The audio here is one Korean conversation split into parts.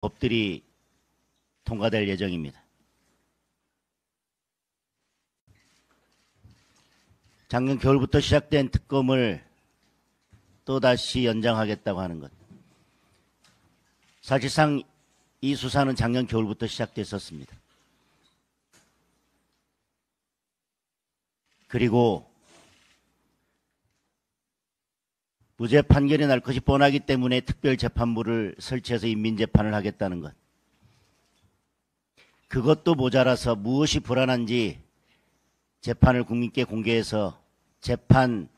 법들이 통과될 예정입니다. 작년 겨울부터 시작된 특검을 또다시 연장하겠다고 하는 것. 사실상 이 수사는 작년 겨울부터 시작됐었습니다. 그리고 무죄 판결이 날 것이 뻔하기 때문에 특별재판부를 설치해서 인민재판을 하겠다는 것. 그것도 모자라서 무엇이 불안한지 재판을 국민께 공개해서 재판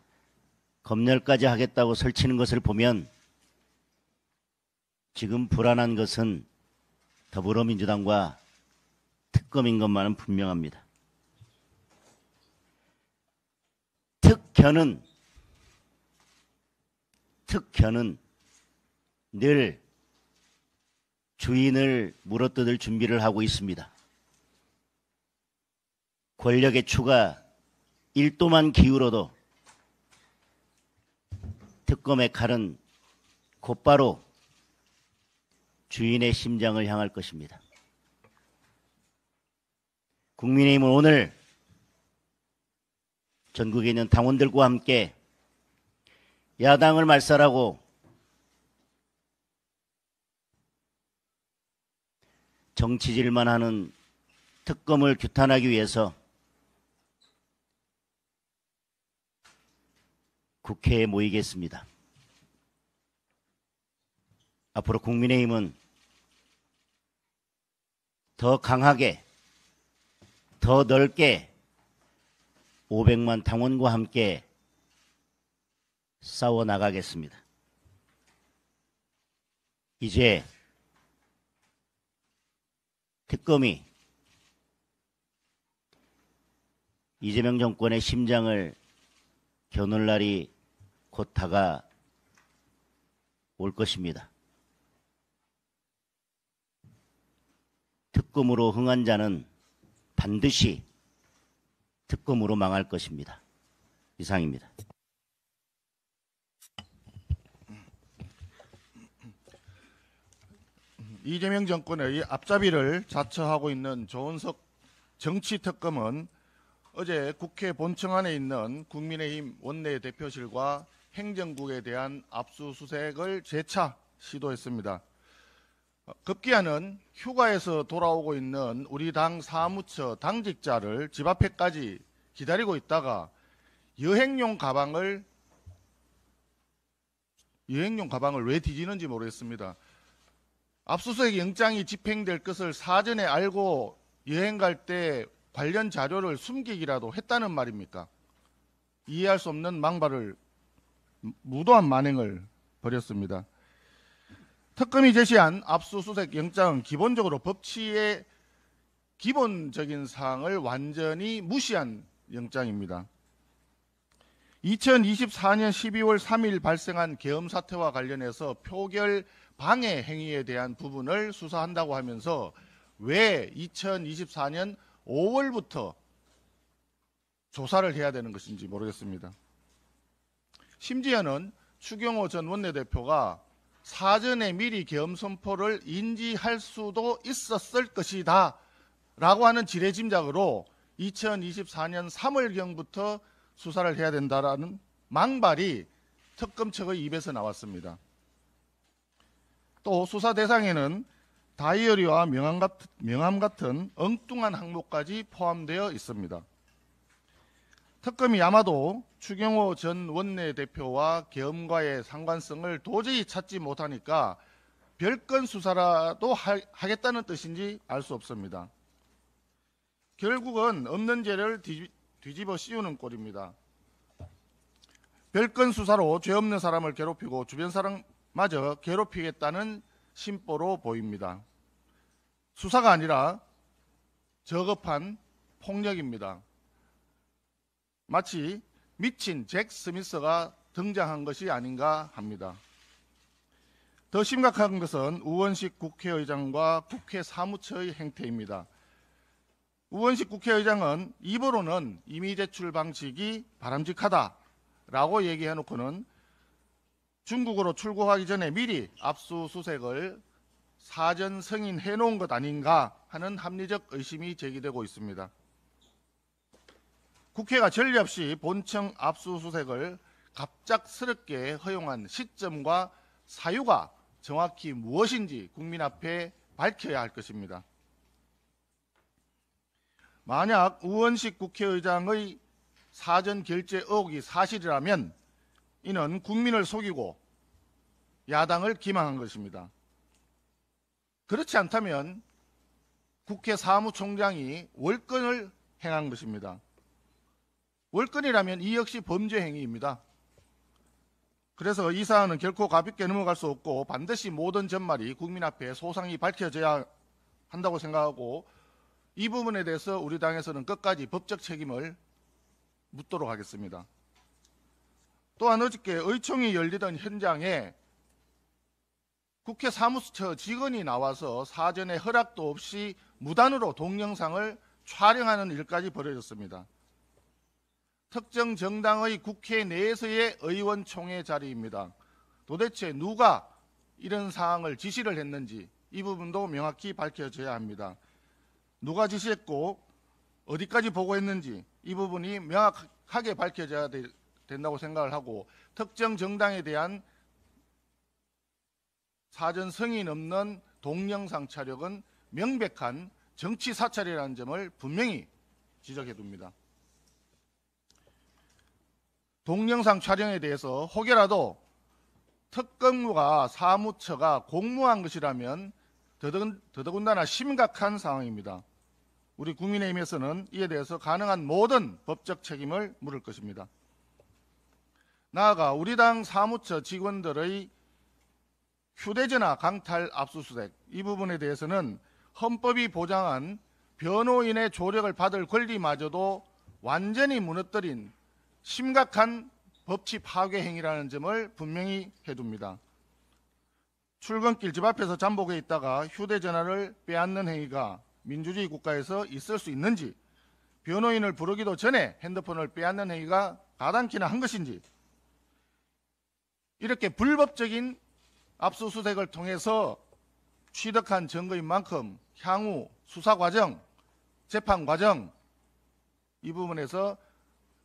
검열까지 하겠다고 설치는 것을 보면 지금 불안한 것은 더불어민주당과 특검인 것만은 분명합니다. 특현은 늘 주인을 물어뜯을 준비를 하고 있습니다. 권력의 추가 1도만 기울어도 특검의 칼은 곧바로 주인의 심장을 향할 것입니다. 국민의힘은 오늘 전국에 있는 당원들과 함께 야당을 말살하고 정치질만 하는 특검을 규탄하기 위해서 국회에 모이겠습니다. 앞으로 국민의힘은 더 강하게, 더 넓게 500만 당원과 함께 싸워 나가겠습니다. 이제 특검이 이재명 정권의 심장을 겨눌 날이 곧 다가올 것입니다. 특검으로 흥한 자는 반드시 특검으로 망할 것입니다. 이상입니다. 이재명 정권의 앞잡이를 자처하고 있는 조은석 정치특검은 어제 국회 본청 안에 있는 국민의힘 원내대표실과 행정국에 대한 압수수색을 재차 시도했습니다. 급기야는 휴가에서 돌아오고 있는 우리 당 사무처 당직자를 집 앞에까지 기다리고 있다가 여행용 가방을 왜 뒤지는지 모르겠습니다. 압수수색 영장이 집행될 것을 사전에 알고 여행 갈 때 관련 자료를 숨기기라도 했다는 말입니까? 이해할 수 없는 망발을, 무도한 만행을 벌였습니다. 특검이 제시한 압수수색 영장은 기본적으로 법치의 기본적인 사항을 완전히 무시한 영장입니다. 2024년 12월 3일 발생한 계엄 사태와 관련해서 표결 방해 행위에 대한 부분을 수사한다고 하면서 왜 2024년 5월부터 조사를 해야 되는 것인지 모르겠습니다. 심지어는 추경호 전 원내대표가 사전에 미리 계엄 선포를 인지할 수도 있었을 것이다 라고 하는 지레짐작으로 2024년 3월경부터 수사를 해야 된다라는 망발이 특검 측의 입에서 나왔습니다. 또 수사 대상에는 다이어리와 명함 같은 엉뚱한 항목까지 포함되어 있습니다. 특검이 아마도 추경호 전 원내대표와 계엄과의 상관성을 도저히 찾지 못하니까 별건 수사라도 하겠다는 뜻인지 알 수 없습니다. 결국은 없는 죄를 뒤집어 씌우는 꼴입니다. 별건 수사로 죄 없는 사람을 괴롭히고 주변 사람마저 괴롭히겠다는 심보로 보입니다. 수사가 아니라 저급한 폭력입니다. 마치 미친 잭 스미스가 등장한 것이 아닌가 합니다. 더 심각한 것은 우원식 국회의장과 국회 사무처의 행태입니다. 우원식 국회의장은 입으로는 임의 제출 방식이 바람직하다라고 얘기해놓고는 중국으로 출국하기 전에 미리 압수수색을 사전 승인해 놓은 것 아닌가 하는 합리적 의심이 제기되고 있습니다. 국회가 전례 없이 본청 압수수색을 갑작스럽게 허용한 시점과 사유가 정확히 무엇인지 국민 앞에 밝혀야 할 것입니다. 만약 우원식 국회의장의 사전 결제 의혹이 사실이라면 이는 국민을 속이고 야당을 기망한 것입니다. 그렇지 않다면 국회 사무총장이 월권을 행한 것입니다. 월권이라면 이 역시 범죄 행위입니다. 그래서 이 사안은 결코 가볍게 넘어갈 수 없고 반드시 모든 전말이 국민 앞에 소상히 밝혀져야 한다고 생각하고 이 부분에 대해서 우리 당에서는 끝까지 법적 책임을 묻도록 하겠습니다. 또한 어저께 의총이 열리던 현장에 국회 사무처 직원이 나와서 사전에 허락도 없이 무단으로 동영상을 촬영하는 일까지 벌어졌습니다. 특정 정당의 국회 내에서의 의원총회 자리입니다. 도대체 누가 이런 사항을 지시를 했는지 이 부분도 명확히 밝혀져야 합니다. 누가 지시했고 어디까지 보고했는지 이 부분이 명확하게 밝혀져야 된다고 생각을 하고 특정 정당에 대한 사전 승인 없는 동영상 촬영은 명백한 정치 사찰이라는 점을 분명히 지적해 둡니다. 동영상 촬영에 대해서 혹여라도 특검과 사무처가 공모한 것이라면 더더군다나 심각한 상황입니다. 우리 국민의힘에서는 이에 대해서 가능한 모든 법적 책임을 물을 것입니다. 나아가 우리 당 사무처 직원들의 휴대전화 강탈 압수수색 이 부분에 대해서는 헌법이 보장한 변호인의 조력을 받을 권리마저도 완전히 무너뜨린 심각한 법치 파괴 행위라는 점을 분명히 해둡니다. 출근길 집 앞에서 잠복해 있다가 휴대전화를 빼앗는 행위가 민주주의 국가에서 있을 수 있는지, 변호인을 부르기도 전에 핸드폰을 빼앗는 행위가 가당키나 한 것인지, 이렇게 불법적인 압수수색을 통해서 취득한 증거인 만큼 향후 수사 과정, 재판 과정 이 부분에서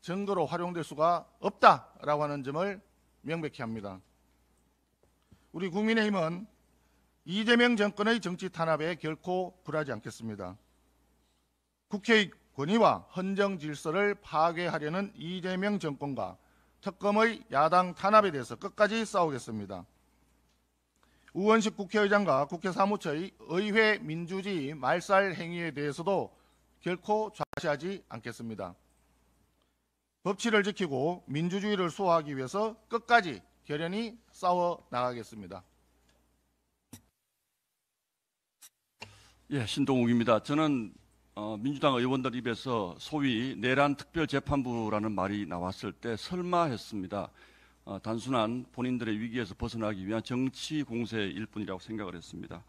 증거로 활용될 수가 없다라고 하는 점을 명백히 합니다. 우리 국민의힘은 이재명 정권의 정치 탄압에 결코 굴하지 않겠습니다. 국회의 권위와 헌정 질서를 파괴하려는 이재명 정권과 특검의 야당 탄압에 대해서 끝까지 싸우겠습니다. 우원식 국회의장과 국회 사무처의 의회 민주주의 말살 행위에 대해서도 결코 좌시하지 않겠습니다. 법치를 지키고 민주주의를 수호하기 위해서 끝까지 결연히 싸워 나가겠습니다. 예, 신동욱입니다. 저는 민주당 의원들 입에서 소위 내란 특별재판부라는 말이 나왔을 때 설마 했습니다. 단순한 본인들의 위기에서 벗어나기 위한 정치 공세일 뿐이라고 생각을 했습니다.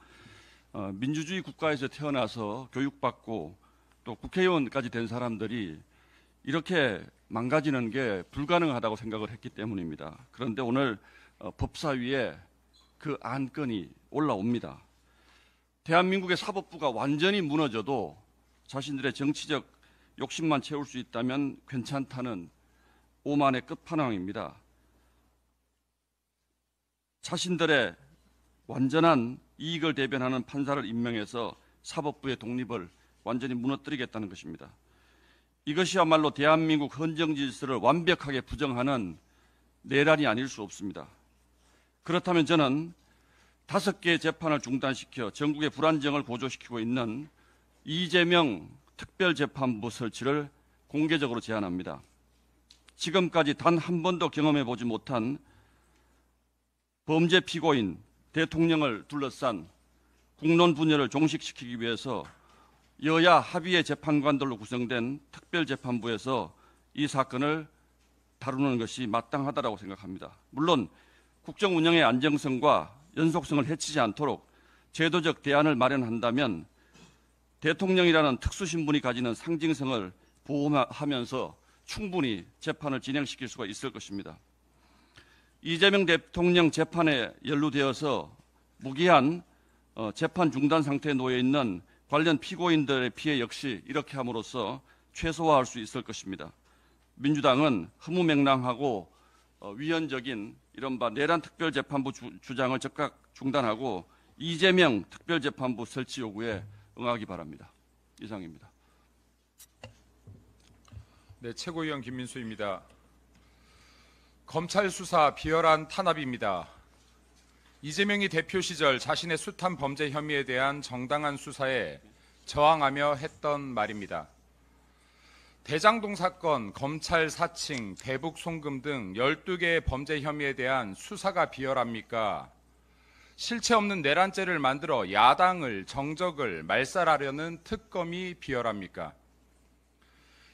민주주의 국가에서 태어나서 교육받고 또 국회의원까지 된 사람들이 이렇게 망가지는 게 불가능하다고 생각을 했기 때문입니다. 그런데 오늘 법사위에 그 안건이 올라옵니다. 대한민국의 사법부가 완전히 무너져도 자신들의 정치적 욕심만 채울 수 있다면 괜찮다는 오만의 끝판왕입니다. 자신들의 완전한 이익을 대변하는 판사를 임명해서 사법부의 독립을 완전히 무너뜨리겠다는 것입니다. 이것이야말로 대한민국 헌정 질서를 완벽하게 부정하는 내란이 아닐 수 없습니다. 그렇다면 저는 5개의 재판을 중단시켜 전국의 불안정을 고조시키고 있는 이재명 특별재판부 설치를 공개적으로 제안합니다. 지금까지 단 한 번도 경험해보지 못한 범죄 피고인 대통령을 둘러싼 국론 분열을 종식시키기 위해서 여야 합의의 재판관들로 구성된 특별재판부에서 이 사건을 다루는 것이 마땅하다고 생각합니다. 물론 국정 운영의 안정성과 연속성을 해치지 않도록 제도적 대안을 마련한다면 대통령이라는 특수신분이 가지는 상징성을 보호하면서 충분히 재판을 진행시킬 수가 있을 것입니다. 이재명 대통령 재판에 연루되어서 무기한 재판 중단 상태에 놓여 있는 관련 피고인들의 피해 역시 이렇게 함으로써 최소화할 수 있을 것입니다. 민주당은 허무맹랑하고 위헌적인 이른바 내란 특별재판부 주장을 즉각 중단하고 이재명 특별재판부 설치 요구에 응하기 바랍니다. 이상입니다. 네, 최고위원 김민수입니다. 검찰 수사 비열한 탄압입니다. 이재명이 대표 시절 자신의 숱한 범죄 혐의에 대한 정당한 수사에 저항하며 했던 말입니다. 대장동 사건, 검찰 사칭, 대북 송금 등 12개의 범죄 혐의에 대한 수사가 비열합니까? 실체 없는 내란죄를 만들어 야당을, 정적을 말살하려는 특검이 비열합니까?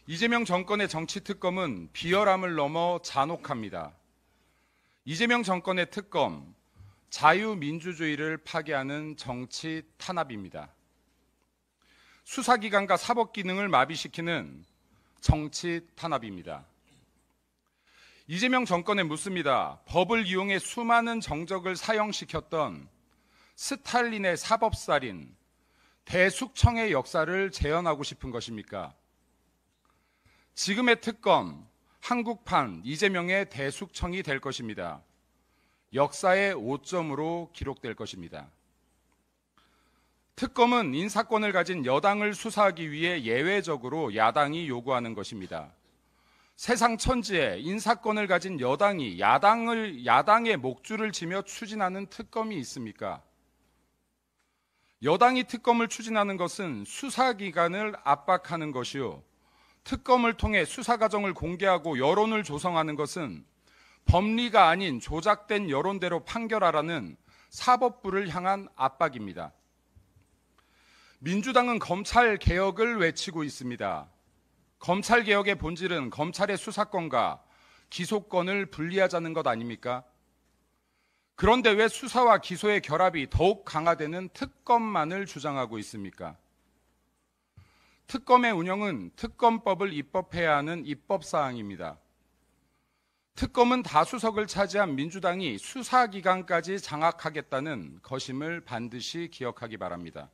이재명 정권의 정치특검은 비열함을 넘어 잔혹합니다. 이재명 정권의 특검, 자유민주주의를 파괴하는 정치 탄압입니다. 수사기관과 사법기능을 마비시키는 정치 탄압입니다. 이재명 정권에 묻습니다. 법을 이용해 수많은 정적을 사형시켰던 스탈린의 사법살인, 대숙청의 역사를 재현하고 싶은 것입니까? 지금의 특검, 한국판 이재명의 대숙청이 될 것입니다. 역사의 오점으로 기록될 것입니다. 특검은 인사권을 가진 여당을 수사하기 위해 예외적으로 야당이 요구하는 것입니다. 세상 천지에 인사권을 가진 여당이 야당의 목줄을 지며 추진하는 특검이 있습니까? 여당이 특검을 추진하는 것은 수사기관을 압박하는 것이요. 특검을 통해 수사 과정을 공개하고 여론을 조성하는 것은 법리가 아닌 조작된 여론대로 판결하라는 사법부를 향한 압박입니다. 민주당은 검찰 개혁을 외치고 있습니다. 검찰 개혁의 본질은 검찰의 수사권과 기소권을 분리하자는 것 아닙니까? 그런데 왜 수사와 기소의 결합이 더욱 강화되는 특검만을 주장하고 있습니까? 특검의 운영은 특검법을 입법해야 하는 입법사항입니다. 특검은 다수석을 차지한 민주당이 수사기관까지 장악하겠다는 것임을 반드시 기억하기 바랍니다.